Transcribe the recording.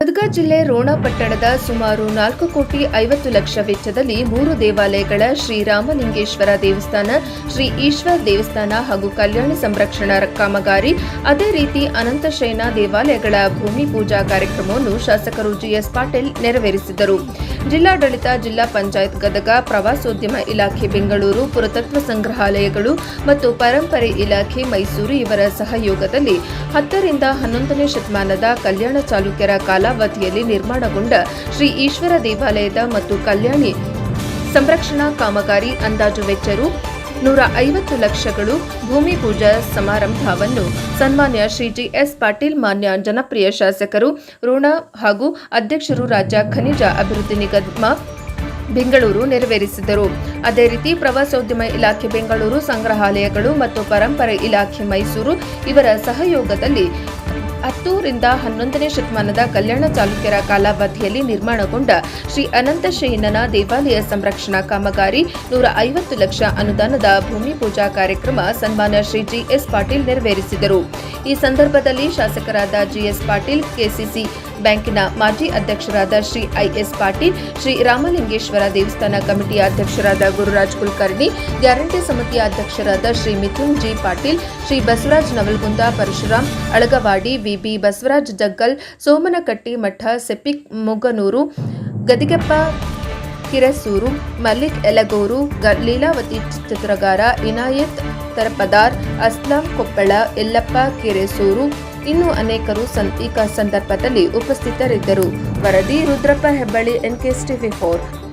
ಗದಗ ಜಿಲ್ಲೆ ರೋಣ ಪಟ್ಟಣದ ಸುಮಾರು 4,50,00,000 ವೆಚ್ಚದಲ್ಲಿ 3 ದೇವಾಲಯಗಳ ಶ್ರೀ ರಾಮಲಿಂಗೇಶ್ವರ ದೇವಸ್ಥಾನ, ಶ್ರೀ ಈಶ್ವರ ದೇವಸ್ಥಾನ ಹಾಗೂ ಕಲ್ಯಾಣಿ ಸಂರಕ್ಷಣಾ ಕಾಮಗಾರಿ, ಅದೇ ರೀತಿ ಅನಂತಶಯನ ದೇವಾಲಯಗಳ ಭೂಮಿ ಪೂಜಾ ಕಾರ್ಯಕ್ರಮವನ್ನು ಶಾಸಕರು ಜಿಎಸ್ ಪಾಟೀಲ್ ನೆರವೇರಿಸಿದರು. ಜಿಲ್ಲಾಡಳಿತ, ಜಿಲ್ಲಾ ಪಂಚಾಯತ್ ಗದಗ, ಪ್ರವಾಸೋದ್ಯಮ ಇಲಾಖೆ ಬೆಂಗಳೂರು, ಪುರಾತತ್ವ ಸಂಗ್ರಹಾಲಯಗಳು ಮತ್ತು ಪರಂಪರೆ ಇಲಾಖೆ ಮೈಸೂರು ಇವರ ಸಹಯೋಗದಲ್ಲಿ 10 ರಿಂದ 11ನೇ ಶತಮಾನದ ಕಲ್ಯಾಣ ಚಾಲುಕ್ಯರ ಕಾಲಾವಧಿಯಲ್ಲಿ ನಿರ್ಮಾಣಗೊಂಡ ಶ್ರೀ ಈಶ್ವರ ದೇವಾಲಯದ ಮತ್ತು ಕಲ್ಯಾಣಿ ಸಂರಕ್ಷಣಾ ಕಾಮಗಾರಿ ಅಂದಾಜು ವೆಚ್ಚ ರು. 150 ಲಕ್ಷಗಳು ಭೂಮಿ ಪೂಜಾ ಸಮಾರಂಭವನ್ನು ಸನ್ಮಾನ್ಯ ಶ್ರೀ ಜಿಎಸ್ ಪಾಟೀಲ್, ಮಾನ್ಯ ಜನಪ್ರಿಯ ಶಾಸಕರು ರೋಣ ಹಾಗೂ ಅಧ್ಯಕ್ಷರು ರಾಜ್ಯ ಖನಿಜ ಅಭಿವೃದ್ಧಿ ನಿಗಮ ಬೆಂಗಳೂರು ನೆರವೇರಿಸಿದರು. ಅದೇ ರೀತಿ ಪ್ರವಾಸೋದ್ಯಮ ಇಲಾಖೆ ಬೆಂಗಳೂರು, ಸಂಗ್ರಹಾಲಯಗಳು ಮತ್ತು ಪರಂಪರೆ ಇಲಾಖೆ ಮೈಸೂರು ಇವರ ಸಹಯೋಗದಲ್ಲಿ 10 ರಿಂದ 11ನೇ ಶತಮಾನದ ಕಲ್ಯಾಣ ಚಾಲುಕ್ಯರ ಕಾಲಾವಧಿಯಲ್ಲಿ ನಿರ್ಮಾಣಗೊಂಡ ಶ್ರೀ ಅನಂತಶಯನ ದೇವಾಲಯ ಸಂರಕ್ಷಣಾ ಕಾಮಗಾರಿ 150 ಲಕ್ಷ ಅನುದಾನದ ಭೂಮಿ ಪೂಜಾ ಕಾರ್ಯಕ್ರಮ ಸನ್ಮಾನ್ಯ ಶ್ರೀ ಜಿಎಸ್ ಪಾಟೀಲ್ ನೆರವೇರಿಸಿದರು. ಈ ಸಂದರ್ಭದಲ್ಲಿ ಶಾಸಕರಾದ ಜಿಎಸ್ ಪಾಟೀಲ್, ಕೆಸಿಸಿ ಬ್ಯಾಂಕಿನ ಮಾಜಿ ಅಧ್ಯಕ್ಷರಾದ ಶ್ರೀ ಐಎಸ್ ಪಾಟೀಲ್, ಶ್ರೀ ರಾಮಲಿಂಗೇಶ್ವರ ದೇವಸ್ಥಾನ ಕಮಿಟಿಯ ಅಧ್ಯಕ್ಷರಾದ ಗುರುರಾಜ್ ಕುಲಕರ್ಣಿ, ಗ್ಯಾರಂಟಿ ಸಮಿತಿಯ ಅಧ್ಯಕ್ಷರಾದ ಶ್ರೀ ಮಿಥುನ್ ಜಿ ಪಾಟೀಲ್, ಶ್ರೀ ಬಸವರಾಜ್ ನವಲ್ಗುಂದ, ಪರಶುರಾಮ್ ಅಳಗವಾಡಿ, ವಿಬಿ ಬಸವರಾಜ್ ಜಗ್ಗಲ್, ಸೋಮನಕಟ್ಟಿ ಮಠ, ಸೆಪಿಕ್ ಮುಗನೂರು, ಗದಿಗೆಪ್ಪ ಕಿರಸೂರು, ಮಲ್ಲಿಕ್ ಯಲಗೂರು, ಲೀಲಾವತಿ ಚಿತ್ರಗಾರ, ಇನಾಯತ್ ತರಪದಾರ್, ಅಸ್ಲಾಂ ಕೊಪ್ಪಳ, ಯಲ್ಲಪ್ಪ ಕಿರೇಸೂರು ಇನ್ನೂ ಅನೇಕರು ಈ ಸಂದರ್ಭದಲ್ಲಿ ಉಪಸ್ಥಿತರಿದ್ದರು. ವರದಿ ರುದ್ರಪ್ಪ ಹೆಬ್ಬಳ್ಳಿ, NKS TV4.